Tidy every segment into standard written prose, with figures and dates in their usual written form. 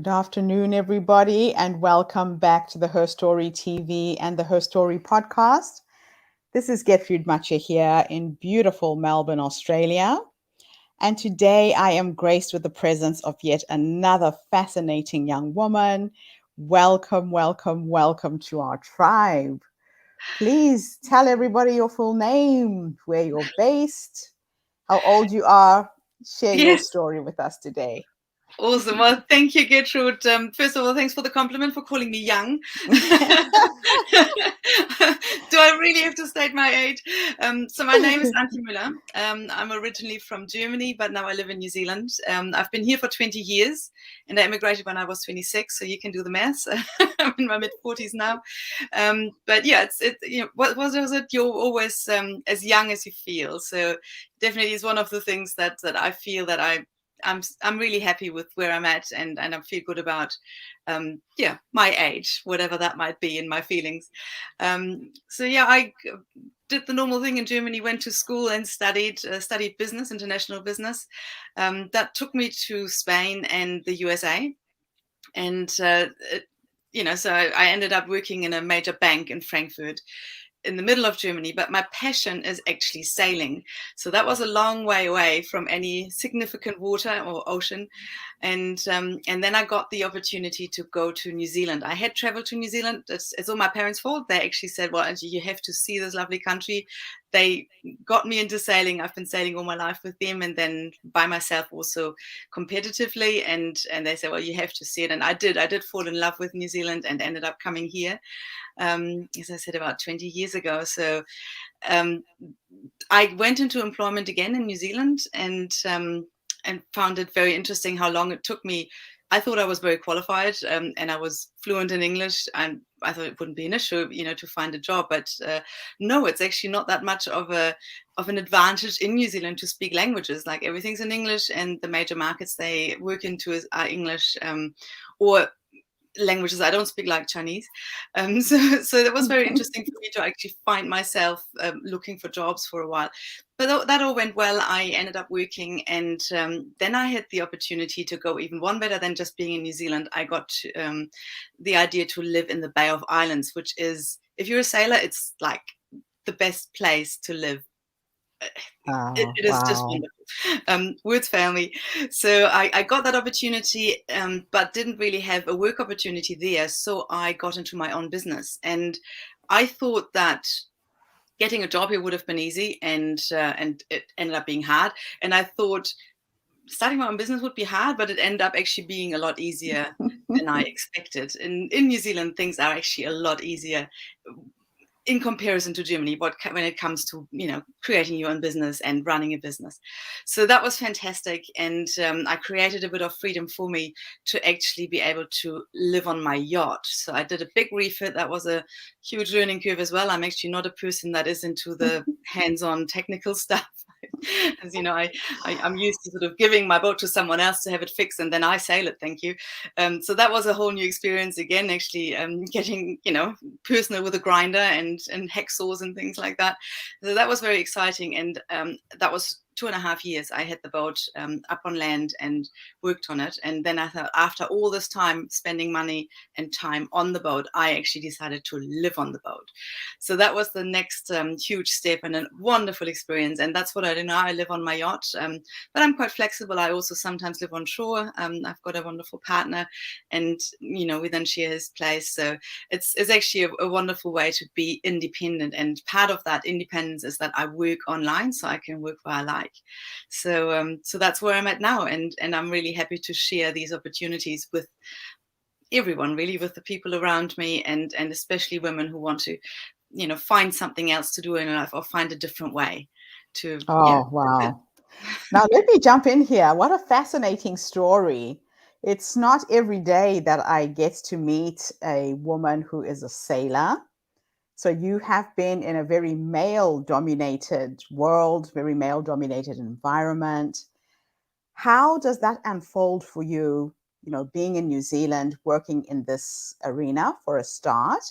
Good afternoon, everybody, and welcome back to the HerStory TV and the HerStory podcast. This is Getrude Matshe here in beautiful Melbourne, Australia. And today I am graced with the presence of yet another fascinating young woman. Welcome, welcome, welcome to our tribe. Please tell everybody your full name, where you're based, how old you are. Share your Yes, story with us today. awesome. Well, thank you, Gertrude. First of all, thanks for the compliment for calling me young. Do I really have to state my age? So my name is Antje Muller. I'm originally from Germany, but now I live in New Zealand. I've been here for 20 years, and I immigrated when I was 26, so you can do the maths. I'm in my mid-40s now. But yeah, what was it? You're always as young as you feel. So definitely is one of the things that I feel that I'm really happy with where I'm at, and I feel good about my age, whatever that might be in my feelings. So yeah, I did the normal thing in Germany, went to school and studied business, international business. That took me to Spain and the USA, and so I ended up working in a major bank in Frankfurt, in the middle of Germany, but my passion is actually sailing. So that was a long way away from any significant water or ocean. And then I got the opportunity to go to New Zealand. I had traveled to New Zealand. It's all my parents' fault. They actually said, well, Angie, you have to see this lovely country. They got me into sailing. I've been sailing all my life with them, and then by myself also competitively. And they said, well, you have to see it. And I did fall in love with New Zealand and ended up coming here, as I said, about 20 years ago. So I went into employment again in New Zealand, and found it very interesting how long it took me. I thought I was very qualified, and I was fluent in English, and I thought it wouldn't be an issue, to find a job. But no, it's actually not that much of an advantage in New Zealand to speak languages. Like, everything's in English, and the major markets they work into are English, or languages I don't speak, like Chinese. So that was very interesting for me to actually find myself looking for jobs for a while. But that all went well. I ended up working, and then I had the opportunity to go even one better than just being in New Zealand. I got the idea to live in the Bay of Islands, which is, if you're a sailor, it's like the best place to live. It is just Wow. wonderful. Words fail me. So I got that opportunity, but didn't really have a work opportunity there. So I got into my own business, and I thought that getting a job here would have been easy, and it ended up being hard. And I thought starting my own business would be hard, but it ended up actually being a lot easier than I expected. In New Zealand, things are actually a lot easier in comparison to Germany, when it comes to creating your own business and running a business. So that was fantastic, and I created a bit of freedom for me to actually be able to live on my yacht. So I did a big refit. That was a huge learning curve as well. I'm actually not a person that is into the hands-on technical stuff. As you know, I'm used to sort of giving my boat to someone else to have it fixed, and then I sail it. Thank you. So that was a whole new experience again, actually, getting personal with a grinder and hacksaws and things like that. So that was very exciting, and that was 2.5 years. I had the boat up on land and worked on it, and then I thought, after all this time spending money and time on the boat, I actually decided to live on the boat. So that was the next huge step, and a wonderful experience. And that's what I do now. I live on my yacht, but I'm quite flexible. I also sometimes live on shore. I've got a wonderful partner, and we then share his place. So it's actually a wonderful way to be independent. And part of that independence is that I work online, so I can work where I like. So that's where I'm at now, and I'm really happy to share these opportunities with everyone, really, with the people around me, and especially women who want to find something else to do in life, or find a different way to Oh, wow. Now, let me jump in here. What a fascinating story. It's not every day that I get to meet a woman who is a sailor. So you have been in a very male-dominated world, very male-dominated environment. How does that unfold for you, being in New Zealand, working in this arena for a start?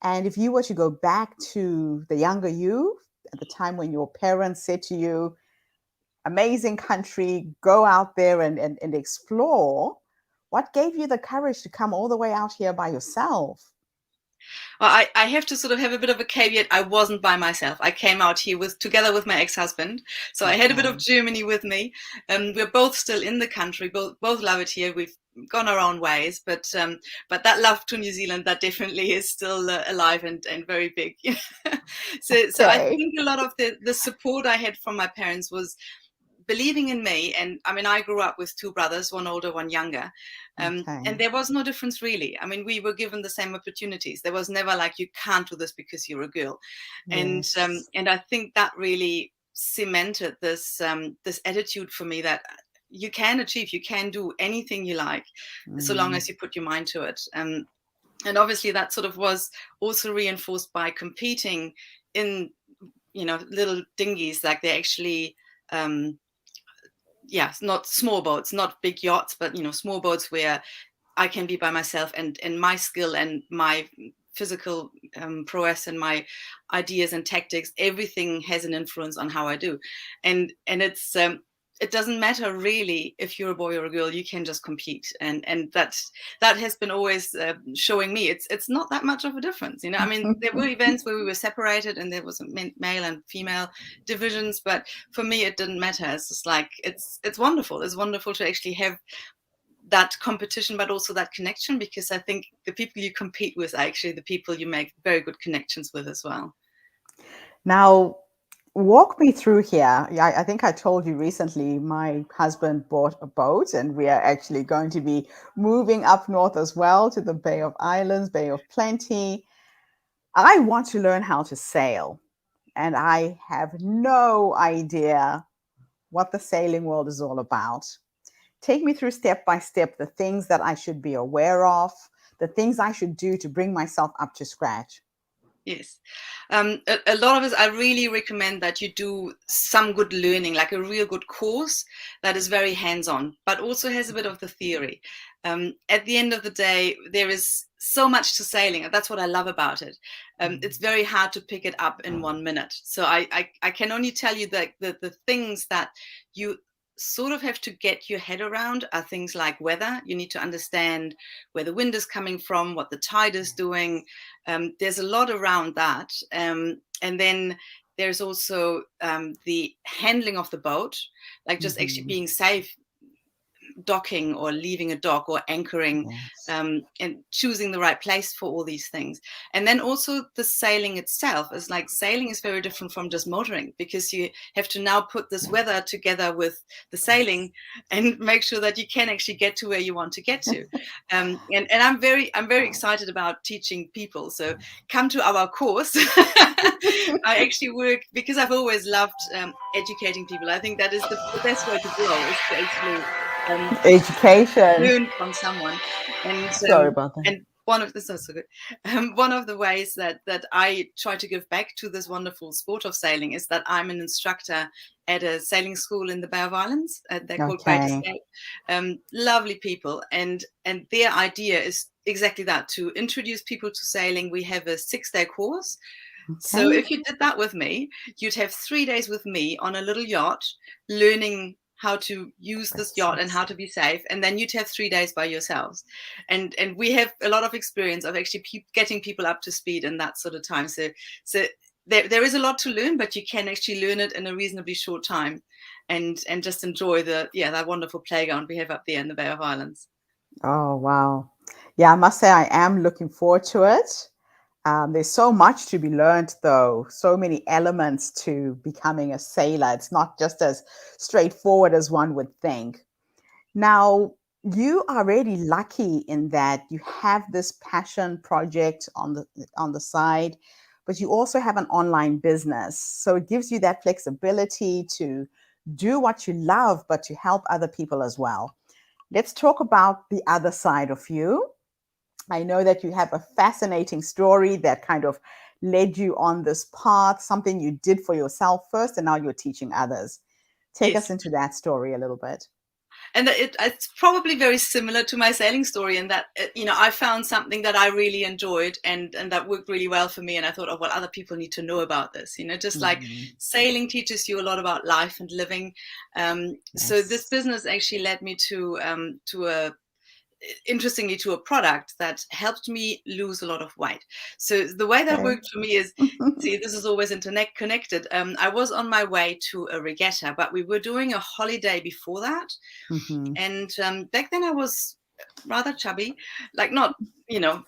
And if you were to go back to the younger you, at the time when your parents said to you, amazing country, go out there and explore, What gave you the courage to come all the way out here by yourself? Well, I have to sort of have a bit of a caveat. I wasn't by myself. I came out here together with my ex-husband. So I had a bit of Okay. Germany with me. We're both still in the country. Both love it here. We've gone our own ways, but that love to New Zealand, that definitely is still alive and very big. So I Okay. think a lot of the support I had from my parents was believing in me. And I mean, I grew up with two brothers, one older, one younger. And Okay. there was no difference really. I mean, we were given the same opportunities. There was never like, you can't do this because you're a girl. Yes. And I think that really cemented this attitude for me that you can achieve, you can do anything you like, so long Mm, as you put your mind to it. And obviously that sort of was also reinforced by competing in, little dinghies, like they actually, not small boats, not big yachts, but small boats where I can be by myself, and my skill and my physical prowess and my ideas and tactics, everything has an influence on how I do. And it doesn't matter really if you're a boy or a girl, you can just compete. And that has been always showing me it's not that much of a difference. I mean, there were events where we were separated and there was a male and female divisions, but for me it didn't matter. It's just like it's wonderful. It's wonderful to actually have that competition, but also that connection, because I think the people you compete with are actually the people you make very good connections with as well. Now, walk me through here. Yeah, I think I told you recently, my husband bought a boat, and we are actually going to be moving up north as well to the Bay of Islands, Bay of Plenty. I want to learn how to sail, and I have no idea what the sailing world is all about. Take me through step by step the things that I should be aware of, the things I should do to bring myself up to scratch. Yes. A lot of us, I really recommend that you do some good learning, like a real good course that is very hands-on, but also has a bit of the theory. At the end of the day, there is so much to sailing. That's what I love about it. It's very hard to pick it up in 1 minute. So I can only tell you that the things that you sort of have to get your head around are things like weather. You need to understand where the wind is coming from, what the tide is doing. There's a lot around that. And then there's also the handling of the boat, like just actually Mhm. being safe, docking or leaving a dock or anchoring, Yes. and choosing the right place for all these things. And then also the sailing itself is like, sailing is very different from just motoring, because you have to now put this weather together with the Yes. sailing and make sure that you can actually get to where you want to get to. And I'm very excited about teaching people. So come to our course. I actually work, because I've always loved educating people. I think that is the best way to grow, is to actually Education. learn from someone. And Sorry about that. one of this is so good. One of the ways that I try to give back to this wonderful sport of sailing is that I'm an instructor at a sailing school in the Bay of Islands. They're called Great Okay. Escape. Lovely people, and their idea is exactly that, to introduce people to sailing. We have a 6-day course. So Okay. if you did that with me, you'd have 3 days with me on a little yacht, learning how to use this yacht and how to be safe, and then you'd have 3 days by yourselves. And we have a lot of experience of actually getting people up to speed in that sort of time. So there is a lot to learn, but you can actually learn it in a reasonably short time, and just enjoy that wonderful playground we have up there in the Bay of Islands. Oh, wow. Yeah, I must say I am looking forward to it. There's so much to be learned, though, so many elements to becoming a sailor. It's not just as straightforward as one would think. Now, you are really lucky in that you have this passion project on the side, but you also have an online business. So it gives you that flexibility to do what you love, but to help other people as well. Let's talk about the other side of you. I know that you have a fascinating story that kind of led you on this path, something you did for yourself first, and now you're teaching others. Take us Yes. into that story a little bit. And it's probably very similar to my sailing story, in that I found something that I really enjoyed, and that worked really well for me, and I thought, oh well, other people need to know about this, just like Mhm. sailing teaches you a lot about life and living. So this Yes. business actually led me to a interestingly, to a product that helped me lose a lot of weight. So the way that Okay. worked for me is, see, this is always internet connected. I was on my way to a regatta, but we were doing a holiday before that. Mm-hmm. And back then I was rather chubby, like not, you know,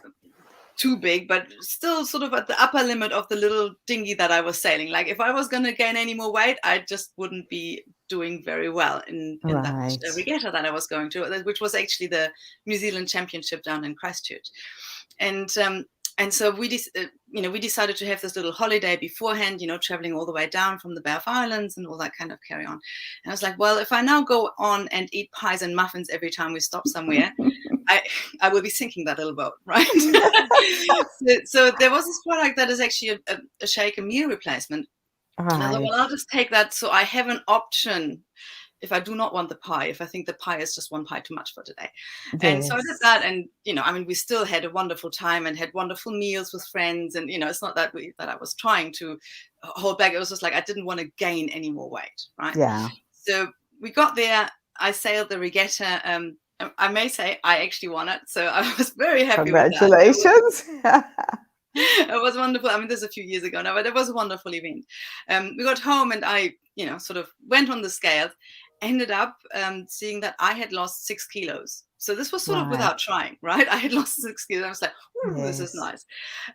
too big, but still sort of at the upper limit of the little dinghy that I was sailing. Like if I was going to gain any more weight, I just wouldn't be doing very well in that Right. regatta that I was going to, which was actually the New Zealand Championship down in Christchurch. And so we decided to have this little holiday beforehand, traveling all the way down from the Bay of Islands and all that kind of carry on. And I was like, well, if I now go on and eat pies and muffins every time we stop somewhere, I will be sinking that little boat, right? so there was this product that is actually a shake and meal replacement. Right. And I thought, well, I'll just take that so I have an option if I do not want the pie, if I think the pie is just one pie too much for today. Yes. And so I did that. And, we still had a wonderful time and had wonderful meals with friends. And, it's not that I was trying to hold back. It was just like I didn't want to gain any more weight, right? Yeah. So we got there. I sailed the regatta. I may say I actually won it. So I was very happy with that. Congratulations. It was wonderful. I mean, this is a few years ago now, but it was a wonderful event. We got home and I, sort of went on the scales, ended up seeing that I had lost 6 kilos. So this was sort of without trying, right? I had lost 6 kilos. I was like, this is nice.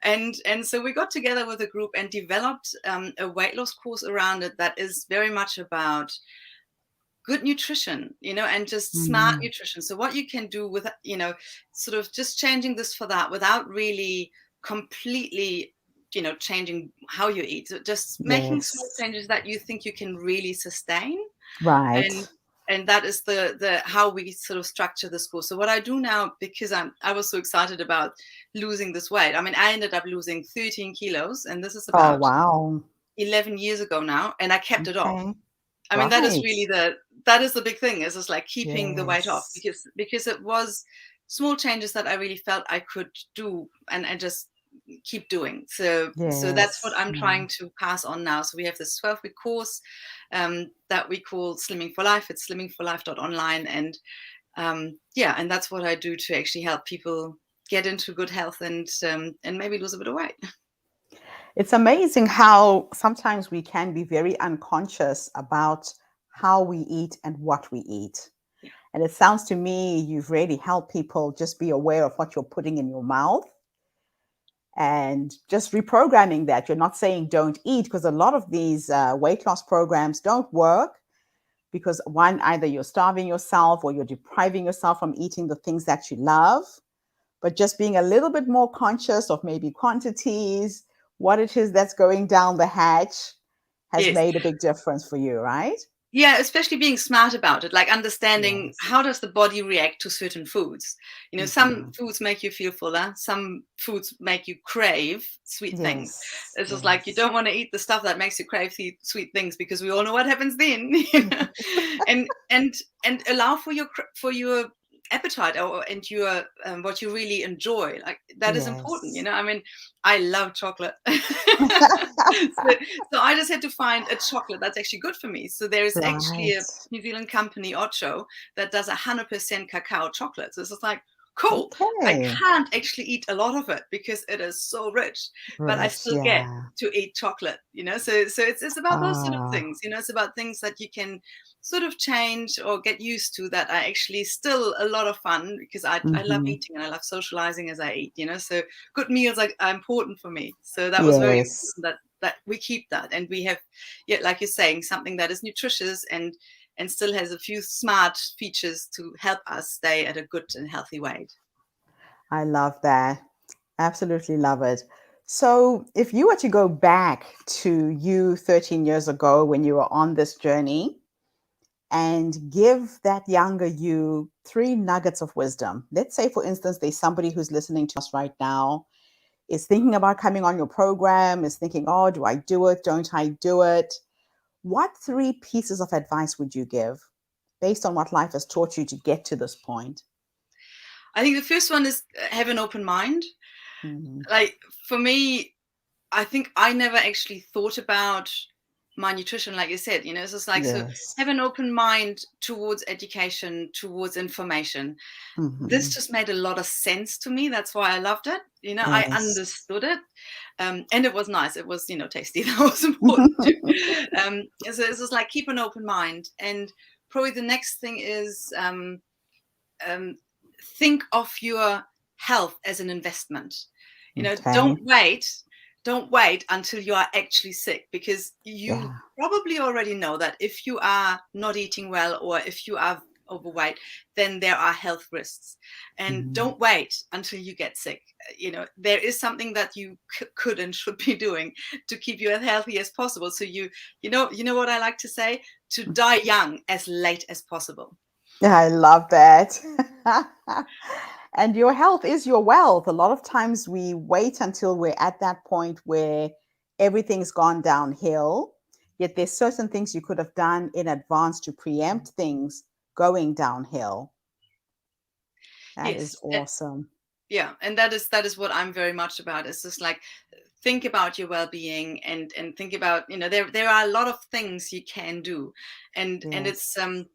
And so we got together with a group and developed a weight loss course around it that is very much about good nutrition, and just smart nutrition. So what you can do with, sort of just changing this for that without really completely, changing how you eat. So just making small changes that you think you can really sustain. Right. And that is the how we sort of structure the school. So what I do now, because I was so excited about losing this weight. I mean, I ended up losing 13 kilos, and this is about 11 years ago now, and I kept it off. I mean, that is really that is the big thing, is just like keeping the weight off, because it was small changes that I really felt I could do and just keep doing. So that's what I'm trying to pass on now. So we have this 12-week course that we call Slimming for Life. It's slimmingforlife.online. And and that's what I do to actually help people get into good health and maybe lose a bit of weight. It's amazing how sometimes we can be very unconscious about how we eat and what we eat. Yeah. And it sounds to me you've really helped people just be aware of what you're putting in your mouth and just reprogramming that. You're not saying don't eat, because a lot of these weight loss programs don't work because, one, either you're starving yourself or you're depriving yourself from eating the things that you love. But just being a little bit more conscious of maybe quantities, what it is that's going down the hatch has made a big difference for you, right? Yeah, especially being smart about it, like understanding how does the body react to certain foods. Some foods make you feel fuller, some foods make you crave sweet things. It's just like you don't want to eat the stuff that makes you crave sweet things, because we all know what happens then. and allow for your appetite and your what you really enjoy, like that is important. I mean, I love chocolate. so I just had to find a chocolate that's actually good for me. So there's actually a New Zealand company, Ocho, that does 100% cacao chocolate. So it's just like, cool. I can't actually eat a lot of it because it is so rich, but I still get to eat chocolate, so it's about those sort of things. It's about things that you can sort of change or get used to that are actually still a lot of fun, because I love eating and I love socializing as I eat, so good meals are important for me. So that was very important that we keep that, and we have, like you're saying, something that is nutritious and still has a few smart features to help us stay at a good and healthy weight. I love that. Absolutely love it. So if you were to go back to you 13 years ago when you were on this journey and give that younger you 3 nuggets of wisdom, let's say, for instance, there's somebody who's listening to us right now, is thinking about coming on your program, is thinking, oh, do I do it? Don't I do it? What 3 pieces of advice would you give based on what life has taught you to get to this point? I think the first one is have an open mind. Like for me, I think I never actually thought about my nutrition, like you said, it's just like, so Yes. have an open mind towards education, towards information. This Hmm. just made a lot of sense to me. That's why I loved it. I Yes. understood it. And it was nice. It was, tasty. That was important too. So it's just like, keep an open mind. And probably the next thing is, um, think of your health as an investment. Okay. Don't wait until you are actually sick, because you Yeah. probably already know that if you are not eating well, or if you are overweight, then there are health risks. And Mhm. don't wait until you get sick. There is something that you could and should be doing to keep you as healthy as possible. So you know what I like to say: to die young as late as possible. Yeah, I love that. And your health is your wealth. A lot of times we wait until we're at that point where everything's gone downhill. Yet there's certain things you could have done in advance to preempt things going downhill. That is Yes. awesome. Yeah, and that is what I'm very much about. It's just like, think about your well-being, and think about, there are a lot of things you can do. And it's Yes.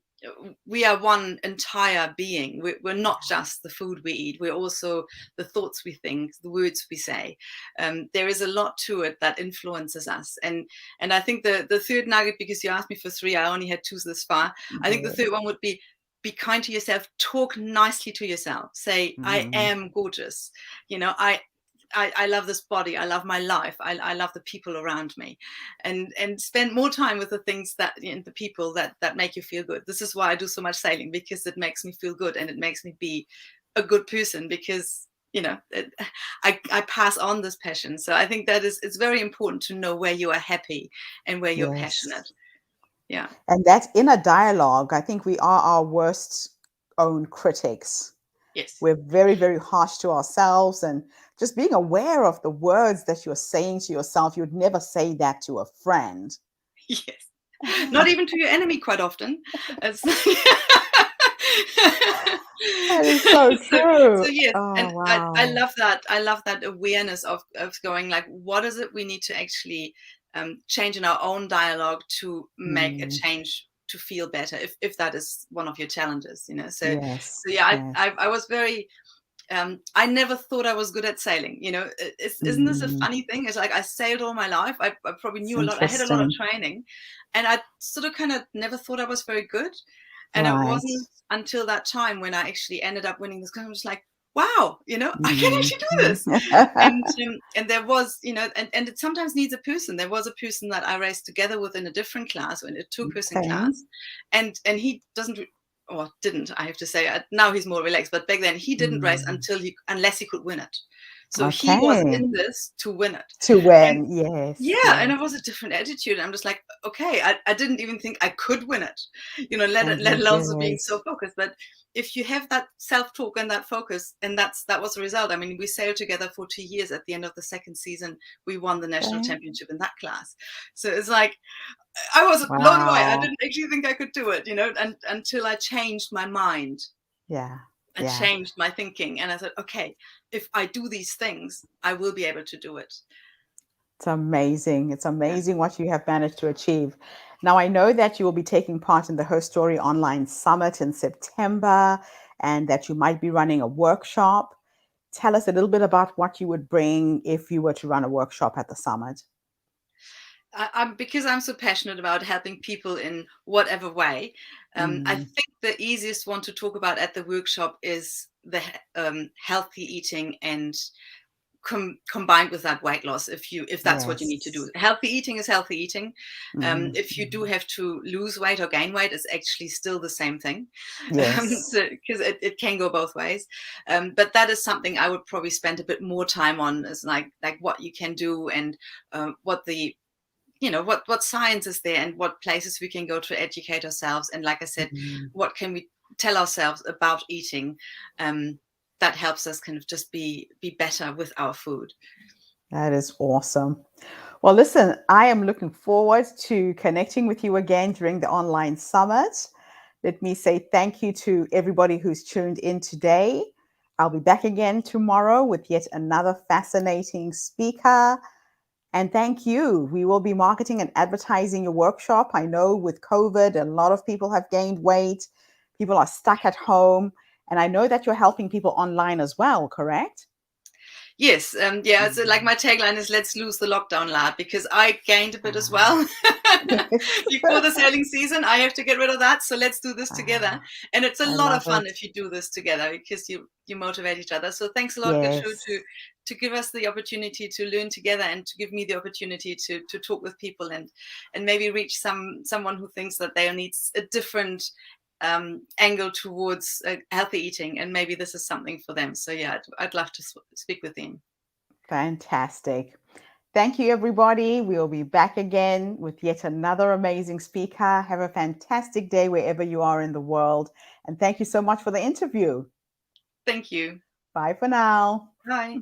we are one entire being. We're not just the food we eat. We're also the thoughts we think, the words we say. There is a lot to it that influences us. And I think the third nugget, because you asked me for three, I only had two this far. I think the third Yes. one would be kind to yourself. Talk nicely to yourself. Say, I Mm. am gorgeous. I love this body. I love my life. I love the people around me, and spend more time with the things that, the people that make you feel good. This is why I do so much sailing, because it makes me feel good, and it makes me be a good person, because I pass on this passion. So I think that it's very important to know where you are happy and where you're Yes. passionate. Yeah. And that inner dialogue, I think we are our worst own critics. Yes. We're very, very harsh to ourselves, and just being aware of the words that you're saying to yourself. You would never say that to a friend. Yes. Not even to your enemy quite often. It's That is so so true. yes, Oh, and I wow. love that. I love that awareness of going, like, what is it we need to actually change in our own dialogue to make a Mm, change, to feel better, if that is one of your challenges. yes, So yeah, yes. I was very, I never thought I was good at sailing. Isn't this a Mm, funny thing? It's like, I sailed all my life. I probably it's knew a lot. I had a lot of interesting. training, and I sort of kind of never thought I was very good. And it Right. wasn't until that time when I actually ended up winning this, I was like, wow, I can Mm. actually do this. And there was, and it sometimes needs a person. There was a person that I raced together with in a different class, in a two-person Okay. class, and he doesn't, or didn't, I have to say. Now he's more relaxed, but back then he didn't race Mm. unless he could win it. So he was Okay. in this to win it. To And win. Yes, yeah, and yes. it was a different attitude. I'm just like, okay, I didn't even think I could win it, And let you alone so being did. so focused. But if you have that self-talk and that focus, and that was the result. I mean, we sailed together for 2 years. At the end of the second season, we won the national Okay. championship in that class. So it's like, I was blown away. I Wow. didn't actually think I could do it, and until I changed my mind. Yeah. I Yeah. changed my thinking, and I said, okay, if I do these things, I will be able to do it. It's amazing. It's Yeah. amazing what you have managed to achieve. Now, I know that you will be taking part in the Her Story Online Summit in September and that you might be running a workshop. Tell us a little bit about what you would bring if you were to run a workshop at the summit. Because I'm so passionate about helping people in whatever way. I Mm, think the easiest one to talk about at the workshop is the healthy eating, and combined with that, weight loss. If that's what you need to do, yes. healthy eating is healthy eating. Mm, If you do have to lose weight or gain weight, it's actually still the same thing. yes. So, because it can go both ways. But that is something I would probably spend a bit more time on, is like what you can do, and what the what science is there, and what places we can go to educate ourselves. And like I said, Mm, what can we tell ourselves about eating, um, that helps us kind of just be better with our food. that is awesome. Well, listen, I am looking forward to connecting with you again during the online summit. Let me say thank you to everybody who's tuned in today. I'll be back again tomorrow with yet another fascinating speaker. And thank you. We will be marketing and advertising your workshop. I know with COVID, a lot of people have gained weight. People are stuck at home. And I know that you're helping people online as well, correct? Yes, yeah. So like my tagline is "Let's lose the lockdown lad," because I gained a bit as well Yes. before the sailing season. I have to get rid of that, so let's do this together. And it's a I lot of love fun it. if you do this together because you motivate each other. So thanks a lot, Getrude, Yes. to give us the opportunity to learn together and to give me the opportunity to talk with people and maybe reach someone who thinks that they needs a different angle towards healthy eating, and maybe this is something for them. So yeah, I'd love to speak with them. Fantastic. Thank you, everybody. We'll be back again with yet another amazing speaker. Have a fantastic day wherever you are in the world. And thank you so much for the interview. Thank you. Bye for now. Bye.